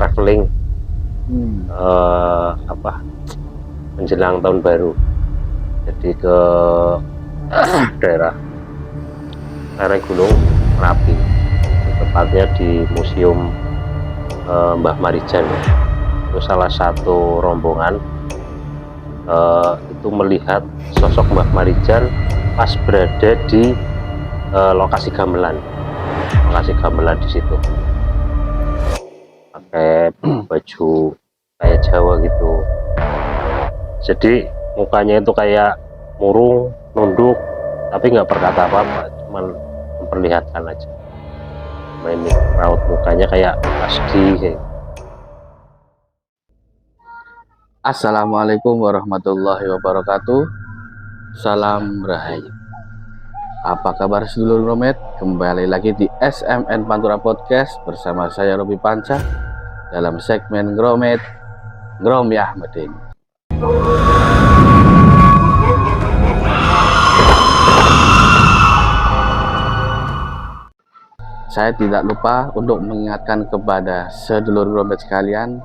traveling menjelang tahun baru. Jadi ke daerah lereng Gunung Merapi, tepatnya di Museum Mbah Marijan. Itu salah satu rombongan itu melihat sosok Mbah Marijan pas berada di lokasi gamelan di situ, pakai baju kayak Jawa gitu. Jadi mukanya itu kayak murung, nunduk, tapi nggak berkata apa-apa, cuman memperlihatkan aja. Ini raut mukanya kayak sedih. Assalamualaikum warahmatullahi wabarakatuh. Salam Rahayu. Apa kabar sedulur Gromet? Kembali lagi di SMN Pantura Podcast bersama saya Robi Panca dalam segmen Gromet Grom Yah Medeni. Saya tidak lupa untuk mengingatkan kepada sedulur Gromet sekalian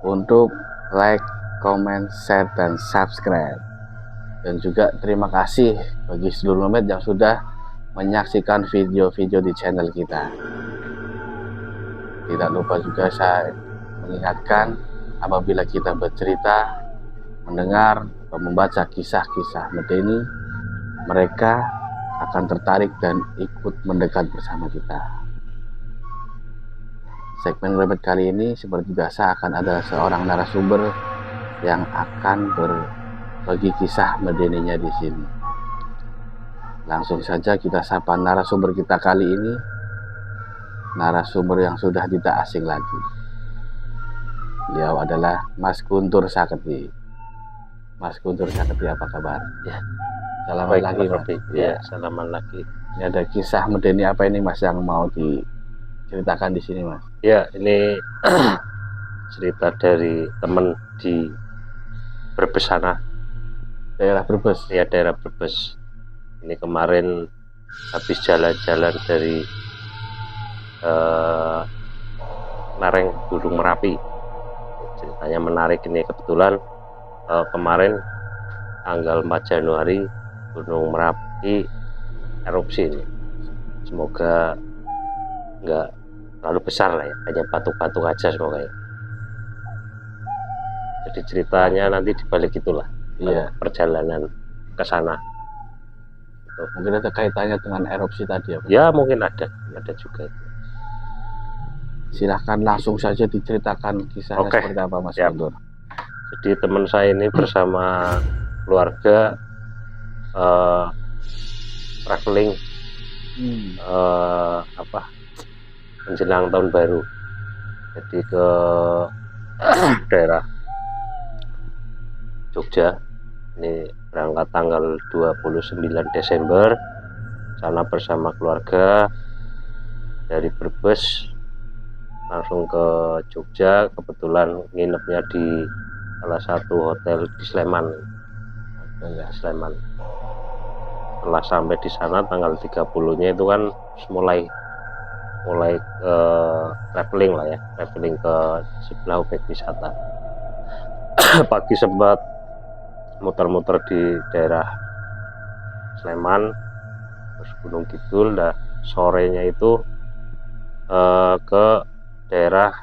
untuk like, comment, share, dan subscribe. Dan juga terima kasih bagi seluruh Gromet yang sudah menyaksikan video-video di channel kita. Tidak lupa juga saya mengingatkan, apabila kita bercerita, mendengar, atau membaca kisah-kisah Medeni, mereka akan tertarik dan ikut mendekat bersama kita. Segmen Gromet kali ini seperti biasa akan ada seorang narasumber yang akan berbagi kisah Medeninya di sini. Langsung saja kita sapa narasumber kita kali ini, narasumber yang sudah tidak asing lagi. Beliau adalah Mas Guntur Saketi. Mas Guntur Saketi, apa kabar? Ya, salaman lagi, Mas. Ya, salaman lagi. Ini ada kisah Medeni apa ini, Mas, yang mau diceritakan di sini, Mas? Ya, ini cerita dari teman di Brebes sana. Daerah Brebes? Ya, daerah Brebes. Ini kemarin habis jalan-jalan dari lereng Gunung Merapi. Ceritanya menarik ini, kebetulan kemarin tanggal 4 Januari Gunung Merapi erupsi. Semoga nggak terlalu besar lah ya, hanya batuk-batuk aja semoga ya. Jadi ceritanya nanti dibalik itulah. Iya. Perjalanan ke sana. Mungkin ada kaitannya dengan erupsi tadi ya, Pak? Ya, mungkin ada juga. Silahkan langsung saja diceritakan kisahnya. Oke. Seperti apa, Mas Guntur? Jadi teman saya ini bersama keluarga traveling menjelang tahun baru. Jadi ke daerah Jogja. Ini berangkat tanggal 29 Desember. Sana bersama keluarga dari Brebes langsung ke Jogja. Kebetulan nginepnya di salah satu hotel di Sleman. Sleman. Setelah sampai di sana tanggal 30-nya itu kan mulai traveling lah ya, traveling ke sebelah objek wisata. Pagi sempat muter-muter di daerah Sleman, terus Gunung Kidul. Nah, sorenya itu ke daerah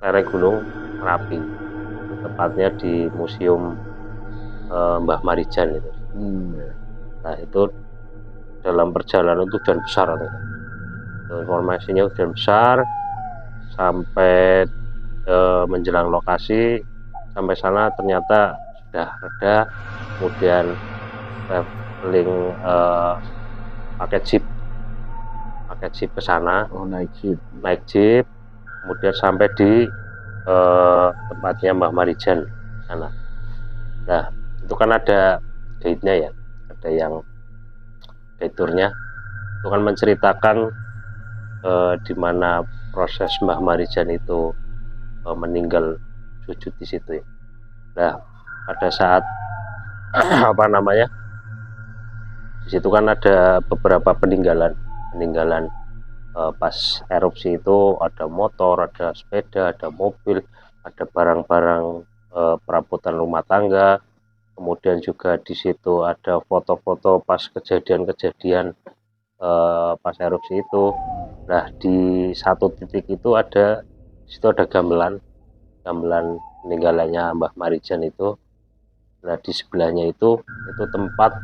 lereng Gunung Merapi, tepatnya di Museum Mbah Marijan itu. Nah, itu dalam perjalanan itu hujan besar, informasinya hujan besar sampai menjelang lokasi. Sampai sana ternyata sudah reda, kemudian traveling pakai jeep ke sana. Naik jeep, kemudian sampai di tempatnya Mbah Marijan sana. Nah, itu kan ada guide-nya ya, ada yang guide tour-nya. Itu kan menceritakan di mana proses Mbah Marijan itu meninggal sujud di situ ya. Nah, pada saat di situ kan ada beberapa peninggalan Pas erupsi itu ada motor, ada sepeda, ada mobil, ada barang-barang perabotan rumah tangga. Kemudian juga di situ ada foto-foto pas kejadian-kejadian pas erupsi itu. Nah, di satu titik itu ada, di situ ada gamelan meninggalannya Mbah Marijan itu. Nah, di sebelahnya itu tempat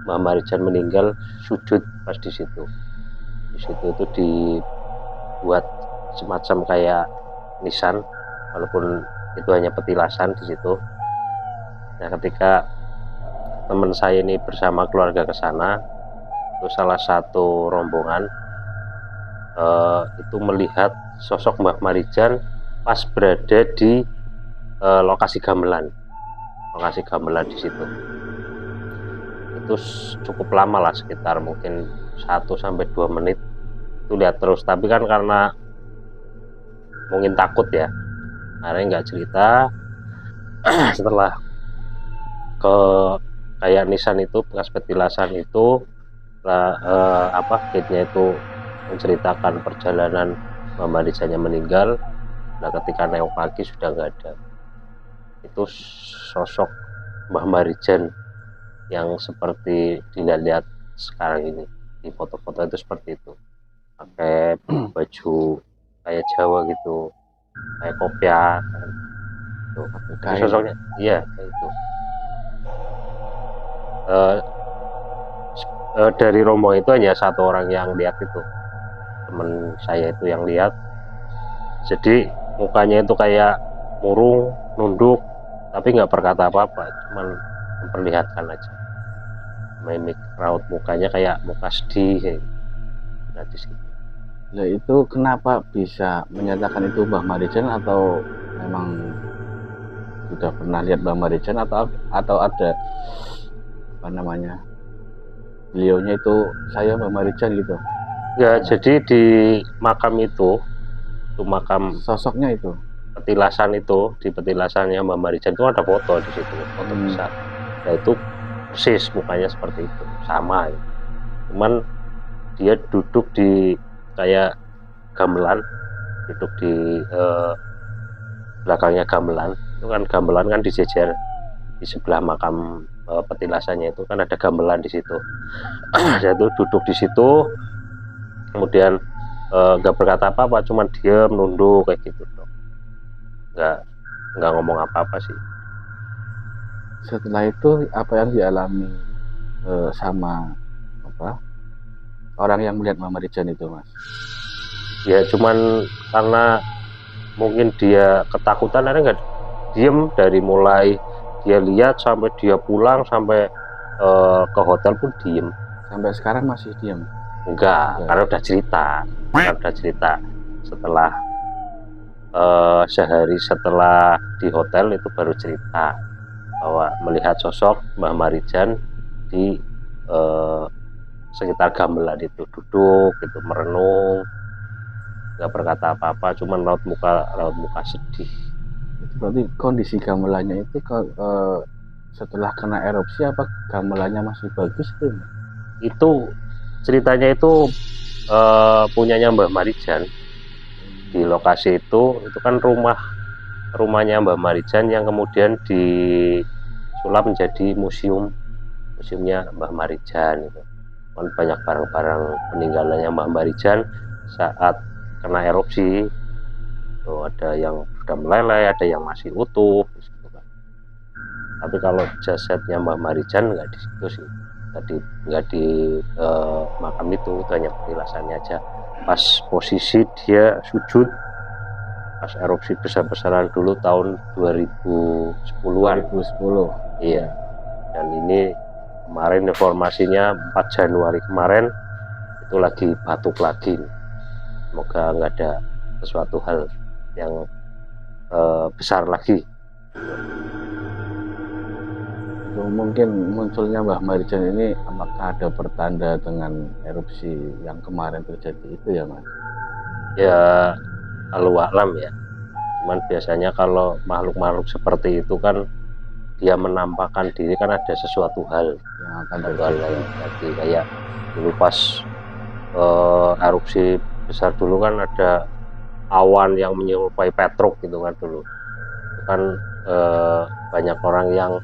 Mbah Marijan meninggal sujud pas di situ. Di situ itu dibuat semacam kayak nisan, walaupun itu hanya petilasan di situ. Nah, ketika teman saya ini bersama keluarga ke sana, itu salah satu rombongan itu melihat sosok Mbah Marijan pas berada di lokasi gamelan di situ. Itu cukup lama lah, sekitar mungkin 1-2 menit itu lihat terus. Tapi kan karena mungkin takut ya, akhirnya nggak cerita. Setelah ke kayak nisan itu, bekas petilasan itu, gate-nya itu menceritakan perjalanan Mbah Marijannya meninggal. Nah, ketika nengok pagi sudah nggak ada. Itu sosok Mbah Marijan yang seperti dilihat sekarang ini di foto-foto itu seperti itu, pakai baju kayak Jawa gitu, kayak kopiah tuh. Sosoknya iya kayak itu. Dari rombongan itu hanya satu orang yang lihat, itu teman saya itu yang lihat. Jadi mukanya itu kayak murung, nunduk, tapi nggak berkata apa-apa, cuman memperlihatkan aja. Mimik raut mukanya kayak muka sedih. Nah, di situ. Nah, itu kenapa bisa menyatakan itu Mbah Marijan, atau memang sudah pernah lihat Mbah Marijan, atau ada apa namanya, beliaunya itu saya Mbah Marijan gitu? Ya, jadi di makam itu makam sosoknya itu petilasan itu, di petilasannya Mbah Marijan itu ada foto di situ, foto besar. Nah, itu persis mukanya seperti itu, sama ya. Cuman dia duduk di kayak gamelan, duduk di belakangnya gamelan. Itu kan gamelan kan dijejer di sebelah makam petilasannya, itu kan ada gamelan di situ. Saya tuh duduk di situ, kemudian nggak berkata apa-apa, cuman diam, nunduk kayak gitu dong. Nggak ngomong apa-apa sih. Setelah itu apa yang dialami sama orang yang melihat Mbah Marijan itu, Mas? Ya cuman karena mungkin dia ketakutan, akhirnya nggak diem, dari mulai dia lihat sampai dia pulang, sampai ke hotel pun diem. Sampai sekarang masih diem? Enggak, karena udah cerita. Setelah sehari setelah di hotel itu baru cerita bahwa melihat sosok Mbah Marijan di sekitar gamelan itu, duduk gitu, merenung, nggak berkata apa-apa, cuman raut muka sedih. Itu berarti kondisi gamelannya itu setelah kena erupsi, apa gamelannya masih bagus tuh? Itu ceritanya itu punyanya Mbah Marijan. Di lokasi itu kan rumahnya Mbah Marijan yang kemudian disulap menjadi museumnya Mbah Marijan itu. Kan banyak barang-barang peninggalannya Mbah Marijan saat kena erupsi. Tuh, ada yang sudah meleleh, ada yang masih utuh gitu kan. Tapi kalau jasadnya Mbah Marijan nggak di situ sih. Nggak di makam itu hanya petilasannya aja. Pas posisi dia sujud pas erupsi besar-besaran dulu tahun 2010-an. 2010. Iya. Dan ini kemarin informasinya 4 Januari kemarin itu lagi batuk lagi. Semoga nggak ada sesuatu hal yang besar lagi. Mungkin munculnya Mbah Marijan ini apakah ada pertanda dengan erupsi yang kemarin terjadi itu ya, Mas? Ya Allahu a'lam ya. Cuman biasanya kalau makhluk-makhluk seperti itu kan dia menampakkan diri kan ada sesuatu hal yang akan terjadi. Kayak dulu pas erupsi besar dulu kan ada awan yang menyerupai petruk gitu kan dulu. Itu kan banyak orang yang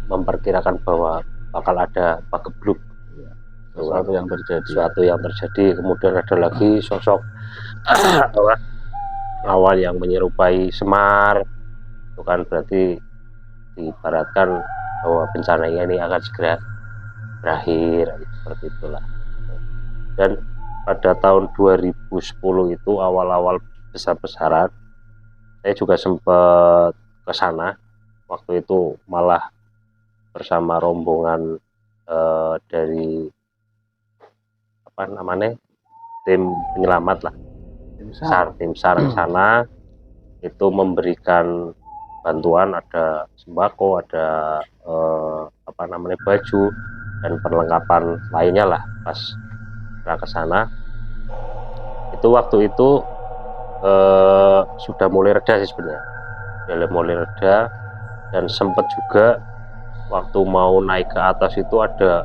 memperkirakan bahwa bakal ada pagebluk, sesuatu yang terjadi. Kemudian ada lagi sosok awan yang menyerupai Semar, itu kan berarti diibaratkan bahwa bencana ini akan segera berakhir, seperti itulah. Dan pada tahun 2010 itu awal-awal besar-besaran, saya juga sempat ke sana. Waktu itu malah bersama rombongan dari tim penyelamat lah, tim SAR ke sana. Itu memberikan bantuan, ada sembako, ada baju dan perlengkapan lainnya lah pas ke sana. Itu waktu itu sudah mulai reda sih sebenarnya, mulai reda, dan sempat juga waktu mau naik ke atas itu ada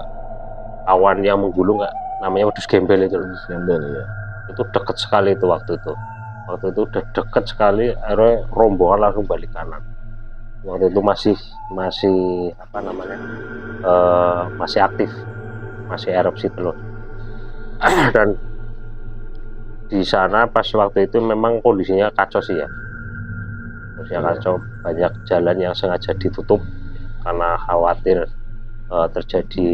awan yang menggulung, namanya wedus gembel itu. Ya. Itu dekat sekali itu waktu itu udah dekat sekali, akhirnya rombongan langsung balik kanan. Waktu itu masih aktif, masih erupsi telur. Dan di sana pas waktu itu memang kondisinya kacau sih ya, kacau. Banyak jalan yang sengaja ditutup karena khawatir terjadi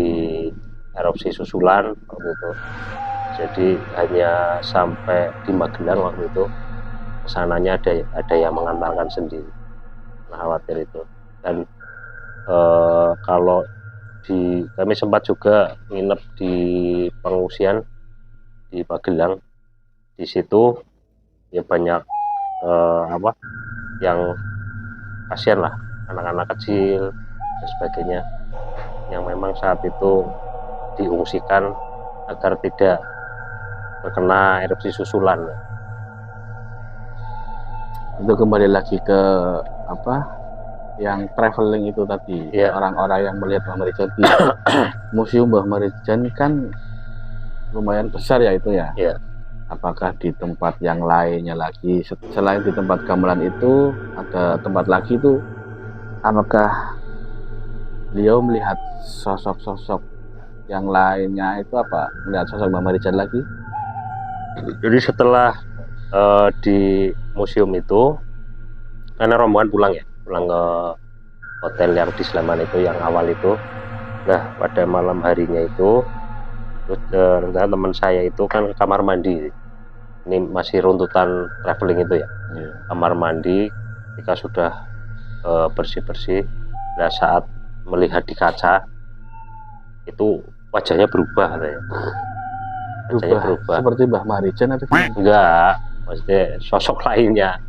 erupsi susulan waktu itu. Jadi hanya sampai di Magelang waktu itu, kesananya ada yang mengantarkan sendiri, nah, khawatir itu. Dan kalau kami sempat juga nginep di pengungsian di Magelang. Di situ ya banyak yang kasihan lah, anak-anak kecil dan sebagainya, yang memang saat itu diungsikan agar tidak terkena erupsi susulan. Itu kembali lagi ke yang traveling itu tadi, orang-orang yang melihat Mbah Marijan di Museum Mbah Marijan kan lumayan besar ya itu ya. Apakah di tempat yang lainnya lagi, selain di tempat gamelan itu ada tempat lagi itu, apakah beliau melihat sosok-sosok yang lainnya itu, melihat sosok Mbah Marijan lagi? Jadi setelah di museum itu, karena rombongan pulang ke hotel yang di Sleman itu, yang awal itu. Nah, pada malam harinya itu, terus teman saya itu kan ke kamar mandi. Ini masih runtutan traveling itu ya. Kamar mandi, ketika sudah bersih-bersih, nah saat melihat di kaca itu wajahnya berubah katanya. Berubah seperti Mbah Marijan atau gimana? Enggak, maksudnya sosok lainnya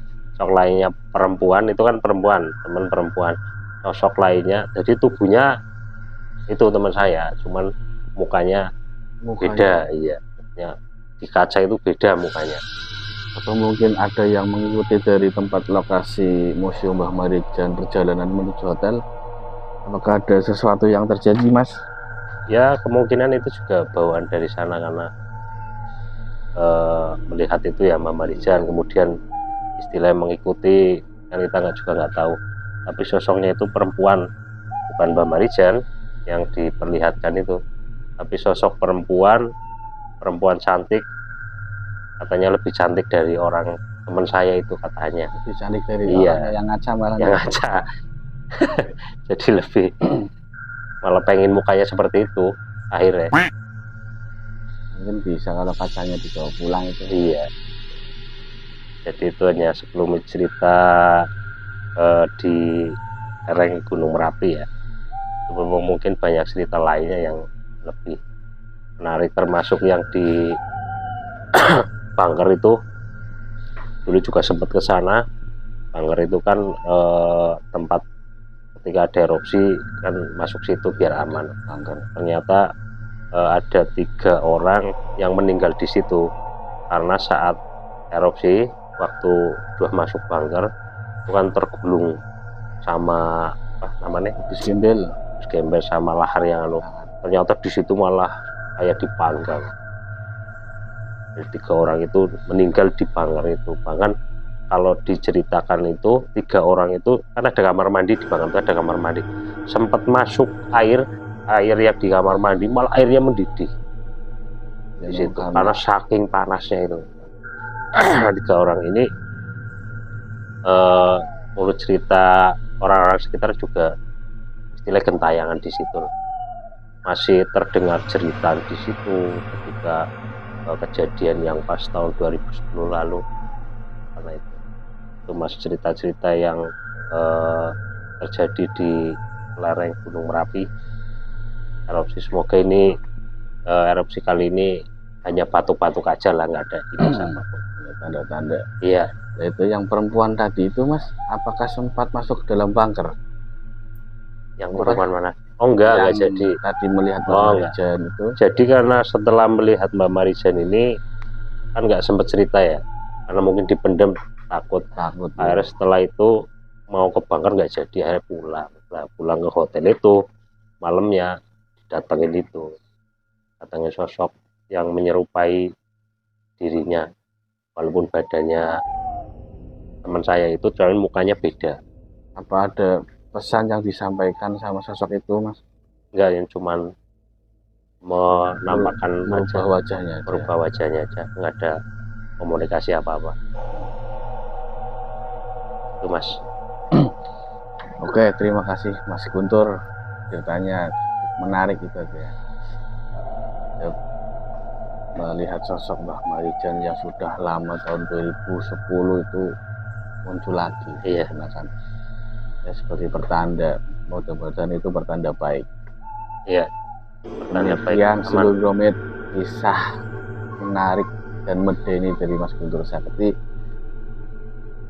perempuan, itu kan teman perempuan, sosok lainnya. Jadi tubuhnya itu teman saya, cuman mukanya beda. Iya ya, di kaca itu beda mukanya. Atau mungkin ada yang mengikuti dari tempat lokasi Museum Mbah Marijan perjalanan menuju hotel? Apakah ada sesuatu yang terjadi, Mas? Ya, kemungkinan itu juga bawaan dari sana, karena melihat itu ya Mbah Marijan, kemudian istilahnya mengikuti, kan kita nggak tahu. Tapi sosoknya itu perempuan, bukan Mbah Marijan yang diperlihatkan itu, tapi sosok perempuan cantik, katanya lebih cantik dari orang teman saya itu, katanya lebih cantik dari orang yang ngaca malah. Yang ngaca. Jadi lebih malah pengen mukanya seperti itu akhirnya. Mungkin bisa kalau kacanya dibawa pulang itu. Iya. Jadi itu hanya sebelum cerita di lereng Gunung Merapi ya. Mungkin banyak cerita lainnya yang lebih menarik, termasuk yang di Bangker itu. Dulu juga sempat ke sana. Bangker itu kan tempat ketika ada erupsi kan masuk situ biar aman. Bangker. Ternyata ada 3 orang yang meninggal di situ karena saat erupsi, waktu sudah masuk Bangker itu kan tergulung sama gembel sama lahar yang ternyata di situ malah kayak dipanggang. Jadi 3 orang itu meninggal di Banger itu. Bahkan kalau diceritakan itu 3 orang itu kan ada kamar mandi di Banger itu, ada kamar mandi. Sempat masuk air yang di kamar mandi malah airnya mendidih di situ karena saking panasnya itu. 3 orang ini menurut cerita orang-orang sekitar juga istilah gentayangan di situ. Masih terdengar jeritan di situ ketika kejadian yang pas tahun 2010 lalu. Karena itu masih cerita-cerita yang terjadi di lereng Gunung Merapi erupsi. Semoga ini erupsi kali ini hanya batuk-batuk aja lah, nggak ada apapun. Tanda-tanda. Iya. Nah, itu yang perempuan tadi itu Mas, apakah sempat masuk ke dalam bunker? Yang perempuan mana? Oh enggak jadi. Tadi melihat Mbak Marijan itu. Jadi karena setelah melihat Mbak Marijan ini kan nggak sempat cerita ya, karena mungkin dipendam takut. Akhirnya setelah itu mau ke bunker nggak jadi, akhirnya pulang ke hotel itu. Malamnya datangin sosok yang menyerupai dirinya, walaupun badannya teman saya itu cuman mukanya beda. Apa ada pesan yang disampaikan sama sosok itu Mas? Enggak, yang cuman menampakkan merubah wajahnya aja, nggak ada komunikasi apa-apa itu Mas. Oke, terima kasih Mas Guntur, ceritanya menarik itu ya. Melihat sosok Mbak Marijan yang sudah lama tahun 2010 itu muncul lagi. Iya. Kan ya, seperti pertanda, mudah-mudahan itu pertanda baik. Iya. Pertanda baik. Yang Sedulur Gromit, kisah menarik dan medeni dari Mas Guntur Sakti.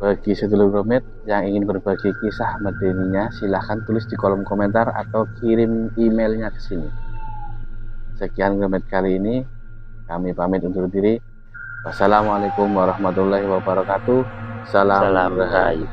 Bagi Sedulur Gromit yang ingin berbagi kisah medeninya, silahkan tulis di kolom komentar atau kirim emailnya ke sini. Sekian Gromit kali ini, kami pamit undur diri. Wassalamualaikum warahmatullahi wabarakatuh. Salam rahayu.